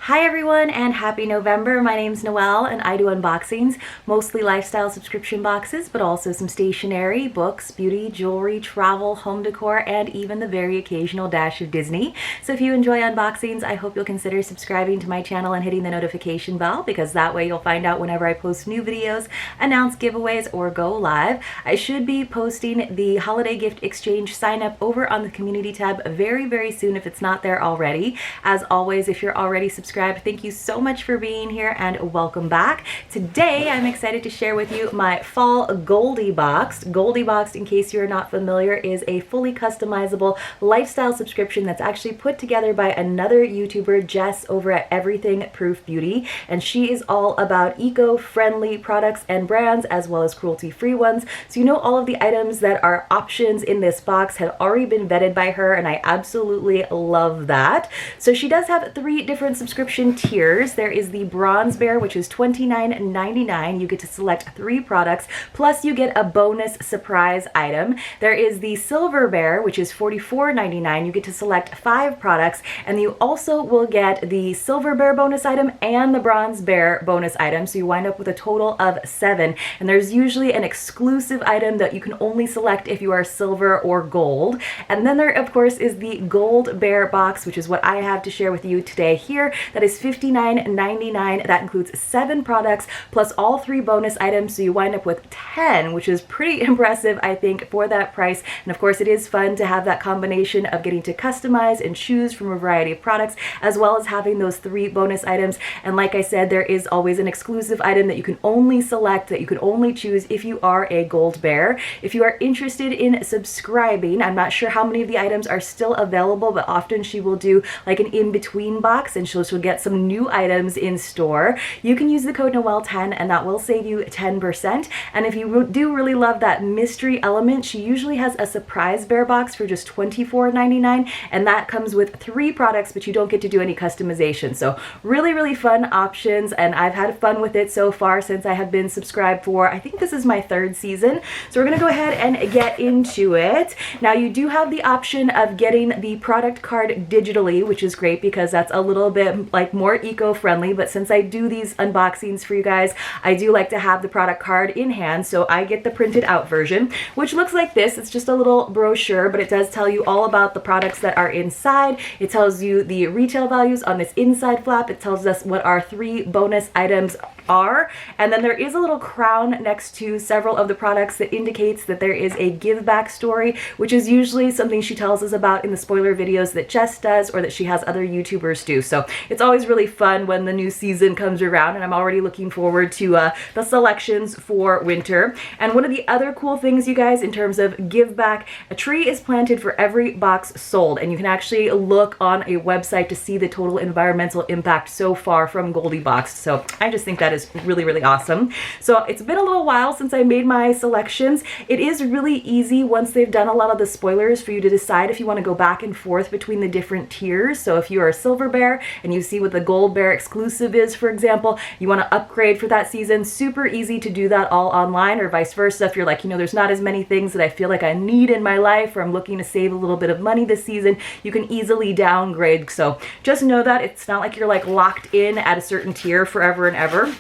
Hi everyone and happy November. My name's Noelle and I do unboxings, mostly lifestyle subscription boxes, but also some stationery, books, beauty, jewelry, travel, home decor, and even the very occasional dash of Disney. So if you enjoy unboxings, I hope you'll consider subscribing to my channel and hitting the notification bell, because that way you'll find out whenever I post new videos, announce giveaways, or go live. I should be posting the holiday gift exchange sign up over on the community tab very soon if it's not there already. As always, if you're already subscribed, thank you so much for being here and welcome back. Today I'm excited to share with you my fall Goldie Boxed. Goldie Boxed, in case you're not familiar, is a fully customizable lifestyle subscription that's actually put together by another YouTuber, Jess, over at everythingproofbeauty, and she is all about eco-friendly products and brands as well as cruelty-free ones. So you know all of the items that are options in this box have already been vetted by her, and I absolutely love that. So she does have 3 different subscription tiers. There is the Bronze Bear, which is $29.99. You get to select 3 products, plus you get a bonus surprise item. There is the Silver Bear, which is $44.99. You get to select 5 products, and you also will get the Silver Bear bonus item and the Bronze Bear bonus item, so you wind up with a total of 7. And there's usually an exclusive item that you can only select if you are silver or gold. And then there, of course, is the Gold Bear box, which is what I have to share with you today here. That is $59.99. That includes 7 products plus all 3 bonus items, so you wind up with 10, which is pretty impressive, I think, for that price. And of course, it is fun to have that combination of getting to customize and choose from a variety of products, as well as having those 3 bonus items. And like I said, there is always an exclusive item that you can only select, that you can only choose if you are a Gold Bear. If you are interested in subscribing, I'm not sure how many of the items are still available, but often she will do like an in-between box, and she'll get some new items in store. You can use the code Noelle10 and that will save you 10%. And if you do really love that mystery element, she usually has a surprise bear box for just $24.99, and that comes with 3 products, but you don't get to do any customization. So really fun options, and I've had fun with it so far since I have been subscribed for, I think this is my 3rd season. So we're gonna go ahead and get into it. Now, you do have the option of getting the product card digitally, which is great because that's a little bit like more eco-friendly, but since I do these unboxings for you guys, I do like to have the product card in hand, so I get the printed out version, which looks like this. It's just a little brochure, but it does tell you all about the products that are inside. It tells you the retail values on this inside flap. It tells us what our 3 bonus items are, and then there is a little crown next to several of the products that indicates that there is a give back story, which is usually something she tells us about in the spoiler videos that Jess does or that she has other YouTubers do. So it's always really fun when the new season comes around, and I'm already looking forward to the selections for winter. And one of the other cool things, you guys, in terms of give back, a tree is planted for every box sold, and you can actually look on a website to see the total environmental impact so far from Goldie Boxed. So I just think that is really awesome. So it's been a little while since I made my selections. It is really easy once they've done a lot of the spoilers for you to decide if you want to go back and forth between the different tiers. So if you are a Silver Bear and you see what the Gold Bear exclusive is, for example, you want to upgrade for that season, super easy to do that all online, or vice versa. If you're like, you know, there's not as many things that I feel like I need in my life, or I'm looking to save a little bit of money this season, you can easily downgrade. So just know that it's not like you're like locked in at a certain tier forever and ever.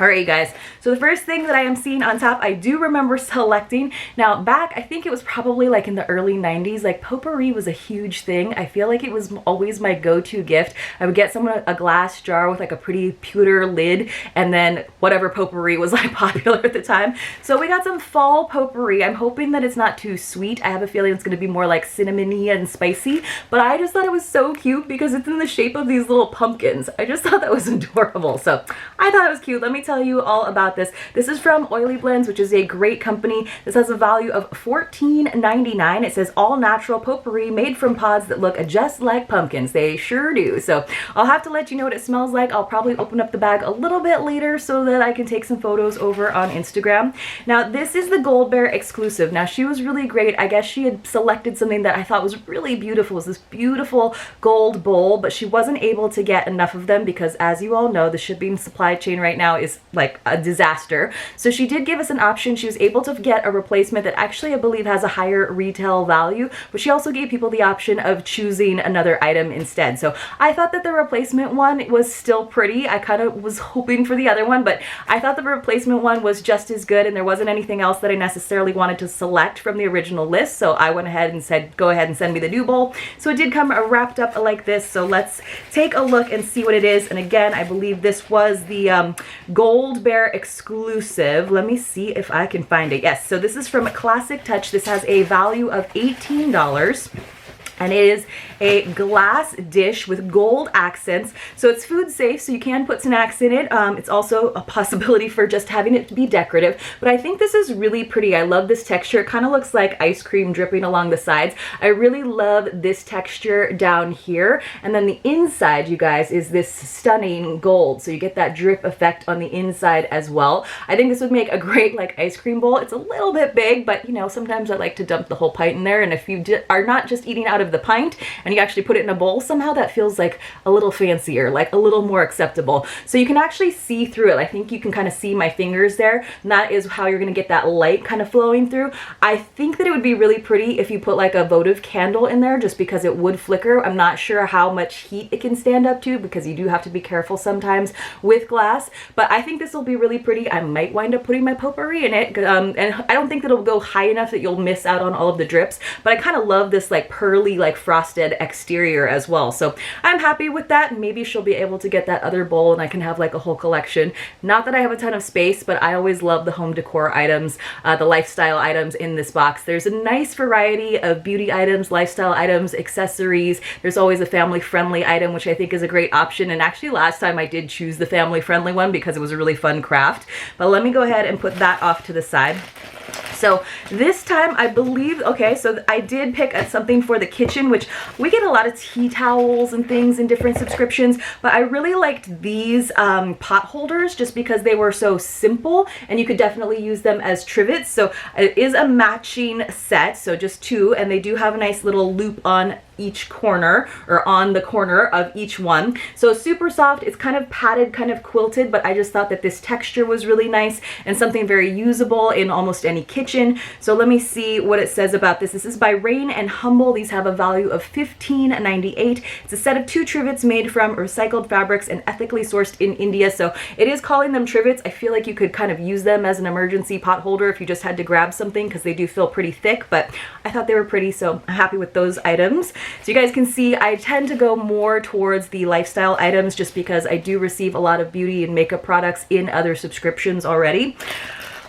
Alright guys, so the first thing that I am seeing on top, I do remember selecting. Now back, I think it was probably like in the early 90s, like potpourri was a huge thing. I feel like it was always my go-to gift. I would get someone a glass jar with like a pretty pewter lid, and then whatever potpourri was like popular at the time. So we got some fall potpourri. I'm hoping that it's not too sweet. I have a feeling it's going to be more like cinnamony and spicy, but I just thought it was so cute because it's in the shape of these little pumpkins. I just thought that was adorable. So I thought it was cute. Let me tell you all about this. This is from Oily Blends, which is a great company. This has a value of $14.99. It says all natural potpourri made from pods that look just like pumpkins. They sure do. So I'll have to let you know what it smells like. I'll probably open up the bag a little bit later so that I can take some photos over on Instagram. Now this is the Gold Bear exclusive. Now she was really great. I guess she had selected something that I thought was really beautiful. It was this beautiful gold bowl, but she wasn't able to get enough of them because, as you all know, the shipping supply chain right now is is like a disaster. So she did give us an option. She was able to get a replacement that actually I believe has a higher retail value, but she also gave people the option of choosing another item instead. So I thought that the replacement one was still pretty. I kind of was hoping for the other one, but I thought the replacement one was just as good, and there wasn't anything else that I necessarily wanted to select from the original list. So I went ahead and said, go ahead and send me the new bowl. So it did come wrapped up like this. So let's take a look and see what it is. And again, I believe this was the Gold Bear exclusive. Let me see if I can find it. Yes, so this is from Classic Touch. This has a value of $18. And it is a glass dish with gold accents. So it's food safe, so you can put snacks in it. It's also a possibility for just having it be decorative. But I think this is really pretty. I love this texture. It kind of looks like ice cream dripping along the sides. I really love this texture down here. And then the inside, you guys, is this stunning gold. So you get that drip effect on the inside as well. I think this would make a great like ice cream bowl. It's a little bit big, but you know, sometimes I like to dump the whole pint in there. And if you are not just eating out of the pint and you actually put it in a bowl, somehow that feels like a little fancier, like a little more acceptable. So you can actually see through it. I think you can kind of see my fingers there, and that is how you're going to get that light kind of flowing through. I think that it would be really pretty if you put like a votive candle in there, just because it would flicker. I'm not sure how much heat it can stand up to, because you do have to be careful sometimes with glass, but I think this will be really pretty. I might wind up putting my potpourri in it, and I don't think that it'll go high enough that you'll miss out on all of the drips, but I kind of love this like pearly, like frosted exterior as well. So I'm happy with that. Maybe she'll be able to get that other bowl and I can have like a whole collection. Not that I have a ton of space, but I always love the home decor items, the lifestyle items in this box. There's a nice variety of beauty items, lifestyle items, accessories. There's always a family friendly item, which I think is a great option. And actually last time I did choose the family friendly one because it was a really fun craft. But let me go ahead and put that off to the side. So this time I believe, okay, so I did pick something for the kitchen, which we get a lot of tea towels and things in different subscriptions, but I really liked these pot holders just because they were so simple and you could definitely use them as trivets. So it is a matching set, so just two, and they do have a nice little loop on each corner, or on the corner of each one. So super soft. It's kind of padded, kind of quilted, but I just thought that this texture was really nice and something very usable in almost any kitchen. So let me see what it says about this. This is by Rain and Humble. These have a value of $15.98. It's a set of 2 trivets made from recycled fabrics and ethically sourced in India. So it is calling them trivets. I feel like you could kind of use them as an emergency pot holder if you just had to grab something, because they do feel pretty thick, but I thought they were pretty, so I'm happy with those items. So you guys can see I tend to go more towards the lifestyle items just because I do receive a lot of beauty and makeup products in other subscriptions already.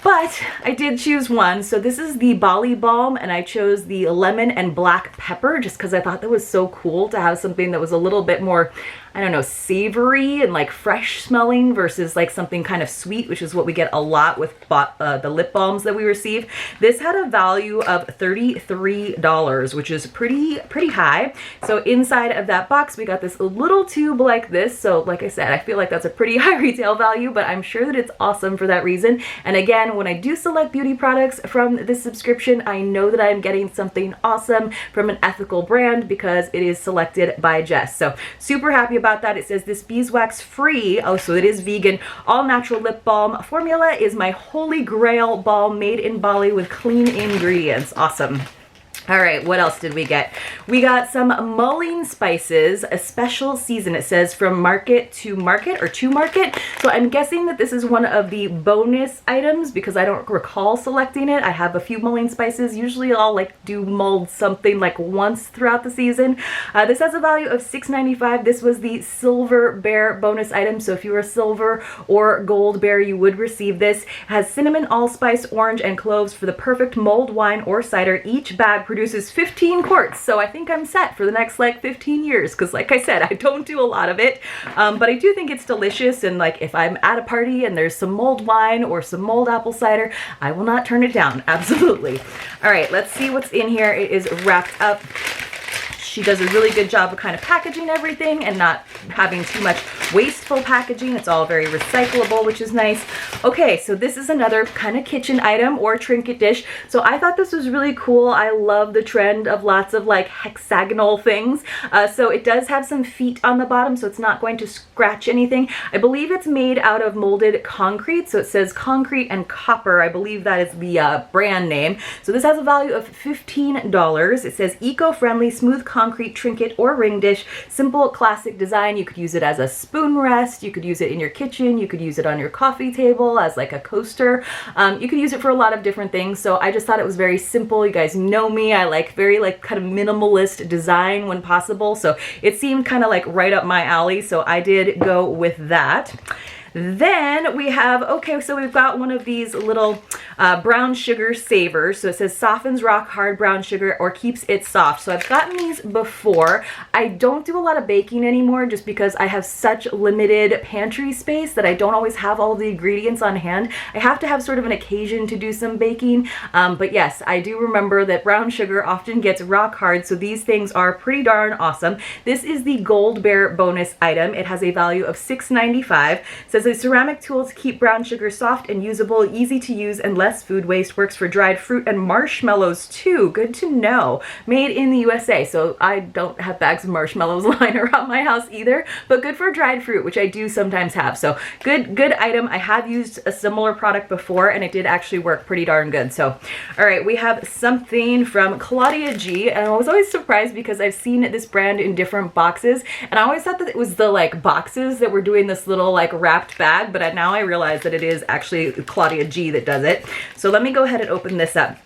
But I did choose one. So this is the Bali Balm, and I chose the lemon and black pepper just because I thought that was so cool to have something that was a little bit more, I don't know, savory and like fresh smelling versus like something kind of sweet, which is what we get a lot with the lip balms that we receive. This had a value of $33, which is pretty high. So inside of that box, we got this little tube like this. So like I said, I feel like that's a pretty high retail value, but I'm sure that it's awesome for that reason. And again, when I do select beauty products from this subscription, I know that I'm getting something awesome from an ethical brand because it is selected by Jess. So super happy about that. It says this beeswax free, oh, so it is vegan, all natural lip balm formula is my holy grail balm made in Bali with clean ingredients. Awesome. All right, what else did we get? We got some mulling spices, a special season. It says from market to market, or to market. So I'm guessing that this is one of the bonus items because I don't recall selecting it. I have a few mulling spices. Usually I'll like do mulled something like once throughout the season. This has a value of $6.95. This was the Silver Bear bonus item. So if you were a silver or gold bear, you would receive this. It has cinnamon, allspice, orange, and cloves for the perfect mulled wine or cider. Each bag produces 15 quarts, so I think I'm set for the next like 15 years because like I said, I don't do a lot of it, but I do think it's delicious, and like if I'm at a party and there's some mulled wine or some mulled apple cider, I will not turn it down. Absolutely. All right, let's see what's in here. It is wrapped up. She does a really good job of kind of packaging everything and not having too much wasteful packaging. It's all very recyclable, which is nice. Okay, so this is another kind of kitchen item or trinket dish. So I thought this was really cool. I love the trend of lots of like hexagonal things. So it does have some feet on the bottom, so it's not going to scratch anything. I believe it's made out of molded concrete, so it says concrete and copper. I believe that is the brand name. So this has a value of $15. It says eco-friendly smooth concrete trinket or ring dish, simple classic design. You could use it as a spoon rest, you could use it in your kitchen, you could use it on your coffee table as like a coaster. You could use it for a lot of different things. So I just thought it was very simple. You guys know me, I like very like kind of minimalist design when possible. So it seemed kind of like right up my alley. So I did go with that. Then we have, okay, so we've got one of these little brown sugar savers. So it says softens rock hard brown sugar or keeps it soft. So I've gotten these before. I don't do a lot of baking anymore just because I have such limited pantry space that I don't always have all of the ingredients on hand. I have to have sort of an occasion to do some baking. But yes, I do remember that brown sugar often gets rock hard. So these things are pretty darn awesome. This is the Gold Bear bonus item. It has a value of $6.95. It says a ceramic tool to keep brown sugar soft and usable, easy to use and less food waste. Works for dried fruit and marshmallows too. Good to know. Made in the USA. So I don't have bags of marshmallows lying around my house either, but good for dried fruit, which I do sometimes have. So good item. I have used a similar product before and it did actually work pretty darn good. So all right, we have something from Claudia G, and I was always surprised because I've seen this brand in different boxes and I always thought that it was the like boxes that were doing this little like wrapped bag, but now I realize that it is actually Claudia G that does it. So let me go ahead and open this up.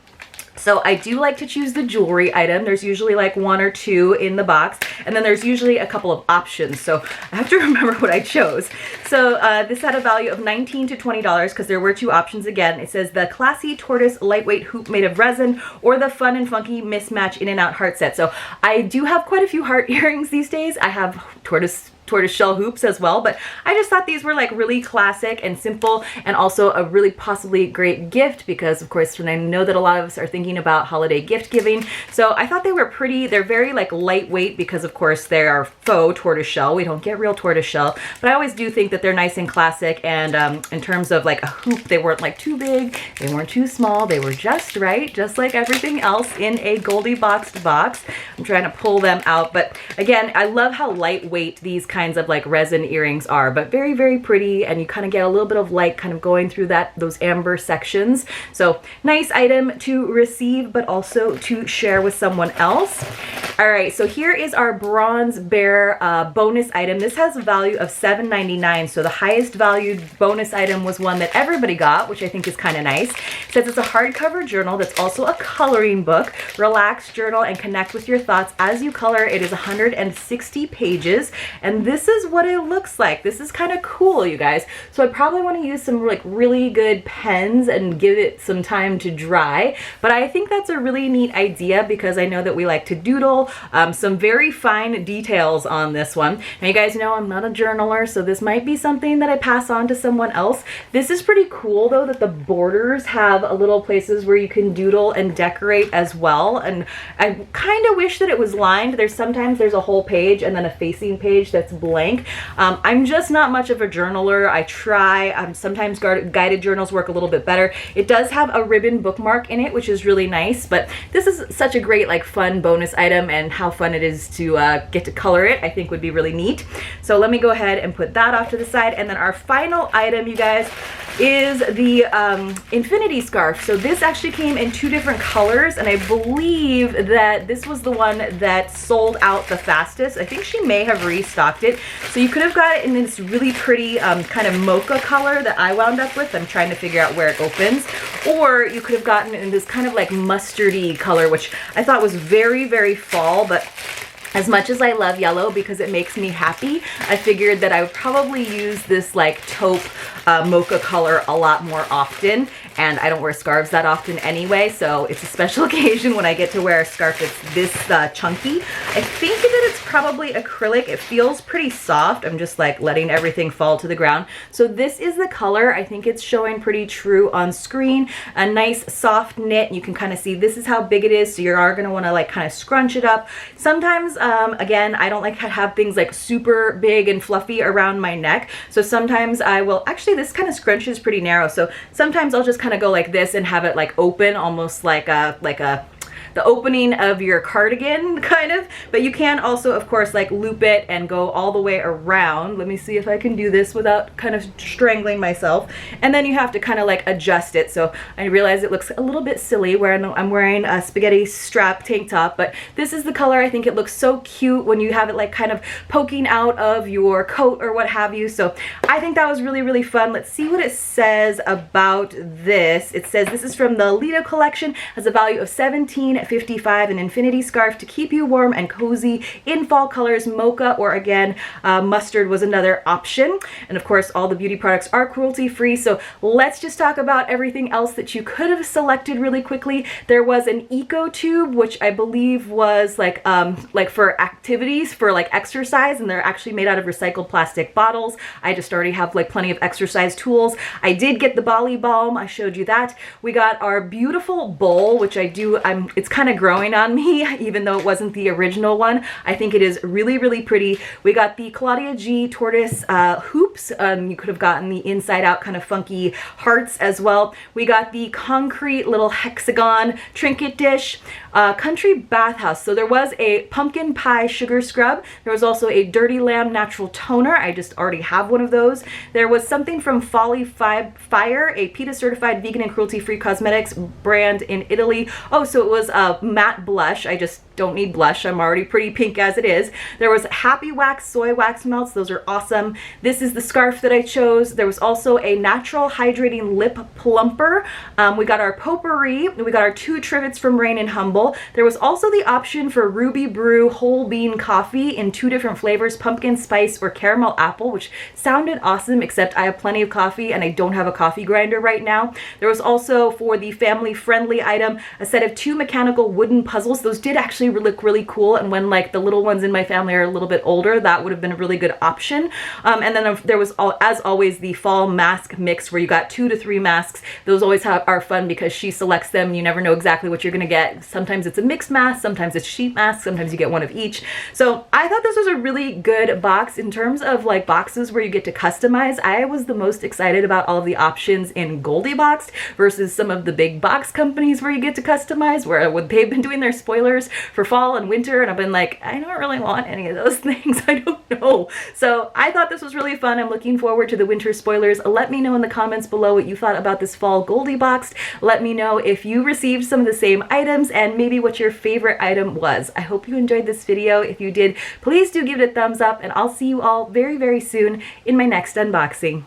So I do like to choose the jewelry item. There's usually like one or two in the box, and then there's usually a couple of options. So I have to remember what I chose. So this had a value of $19 to $20 because there were two options again. It says the classy tortoise lightweight hoop made of resin or the fun and funky mismatch in and out heart set. So I do have quite a few heart earrings these days. I have tortoise shell hoops as well, but I just thought these were like really classic and simple and also a really possibly great gift because of course when I know that a lot of us are thinking about holiday gift giving. So I thought they were pretty. They're very like lightweight because of course they are faux tortoise shell. We don't get real tortoise shell, but I always do think that they're nice and classic, and in terms of like a hoop, they weren't like too big, they weren't too small, they were just right, just like everything else in a Goldie Boxed box. I'm trying to pull them out, but again, I love how lightweight these kinds of like resin earrings are, but very, very pretty, and you kind of get a little bit of light kind of going through those amber sections. So nice item to receive, but also to share with someone else. All right, so here is our bronze bear bonus item. This has a value of $7.99. So the highest valued bonus item was one that everybody got, which I think is kind of nice. It says it's a hardcover journal that's also a coloring book. Relax, journal, and connect with your thoughts as you color. It is 160 pages, and this is what it looks like. This is kind of cool, you guys. So I probably want to use some like really good pens and give it some time to dry, but I think that's a really neat idea because I know that we like to doodle. Some very fine details on this one. Now you guys know I'm not a journaler, so this might be something that I pass on to someone else. This is pretty cool though that the borders have a little places where you can doodle and decorate as well, and I kind of wish that it was lined. Sometimes there's a whole page and then a facing page that's blank. I'm just not much of a journaler. I try. Sometimes guided journals work a little bit better. It does have a ribbon bookmark in it, which is really nice, but this is such a great like fun bonus item, and how fun it is to get to color it I think would be really neat. So let me go ahead and put that off to the side, and then our final item, you guys, is the infinity scarf. So this actually came in two different colors, and I believe that this was the one that sold out the fastest. I think she may have restocked it. So you could have got it in this really pretty kind of mocha color that I wound up with. I'm trying to figure out where it opens. Or you could have gotten it in this kind of like mustardy color, which I thought was very, very fall, but as much as I love yellow because it makes me happy, I figured that I would probably use this like taupe mocha color a lot more often. and I don't wear scarves that often anyway, so it's a special occasion when I get to wear a scarf that's this chunky. I think that it's probably acrylic. It feels pretty soft. I'm just like letting everything fall to the ground. So this is the color. I think it's showing pretty true on screen. A nice soft knit. You can kind of see this is how big it is, so you are going to want to like kind of scrunch it up. Sometimes, again, I don't like to have things like super big and fluffy around my neck, so sometimes I will, actually this kind of scrunch is pretty narrow, so sometimes I'll just kind of go like this and have it like open, almost like the opening of your cardigan kind of, but you can also of course like loop it and go all the way around. Let me see if I can do this without kind of strangling myself, and then you have to kind of like adjust it. So I realize it looks a little bit silly where I'm wearing a spaghetti strap tank top, but this is the color. I think it looks so cute when you have it like kind of poking out of your coat or what have you, so I think that was really, really fun. Let's see what it says about this. It says this is from the Lido collection, has a value of $17.55, an infinity scarf to keep you warm and cozy in fall colors. Mocha or again mustard was another option, and of course all the beauty products are cruelty free. So let's just talk about everything else that you could have selected really quickly. There was an eco tube, which I believe was like for activities, for like exercise, and they're actually made out of recycled plastic bottles. I just already have like plenty of exercise tools. I did get the Bali balm, I showed you that. We got our beautiful bowl, which it's kind of growing on me, even though it wasn't the original one. I think it is really, really pretty. We got the Claudia G tortoise hoops. You could have gotten the inside out kind of funky hearts as well. We got the concrete little hexagon trinket dish. Country bathhouse. So there was a pumpkin pie sugar scrub. There was also a dirty lamb natural toner. I just already have one of those. There was something from Folly Fire, a PETA certified vegan and cruelty free cosmetics brand in Italy. Oh, so it was a matte blush. I just don't need blush. I'm already pretty pink as it is. There was Happy Wax soy wax melts. Those are awesome. This is the scarf that I chose. There was also a natural hydrating lip plumper. We got our potpourri. We got our 2 trivets from Rain and Humble. There was also the option for Ruby Brew whole bean coffee in 2 different flavors, pumpkin spice or caramel apple, which sounded awesome, except I have plenty of coffee and I don't have a coffee grinder right now. There was also, for the family friendly item, a set of 2 mechanical wooden puzzles. Those did actually look really cool, and when like the little ones in my family are a little bit older, that would have been a really good option. And then there was, as always, the fall mask mix where you got 2 to 3 masks. Those always are fun because she selects them. You never know exactly what you're gonna get. Sometimes it's a mixed mask, sometimes it's sheet mask, sometimes you get one of each. So I thought this was a really good box. In terms of like boxes where you get to customize, I was the most excited about all of the options in Goldie Boxed versus some of the big box companies where you get to customize, where they've been doing their spoilers for fall and winter, and I've been like, I don't really want any of those things. I don't know. So I thought this was really fun. I'm looking forward to the winter spoilers. Let me know in the comments below what you thought about this fall Goldie Boxed. Let me know if you received some of the same items and maybe what your favorite item was. I hope you enjoyed this video. If you did, please do give it a thumbs up, and I'll see you all very, very soon in my next unboxing.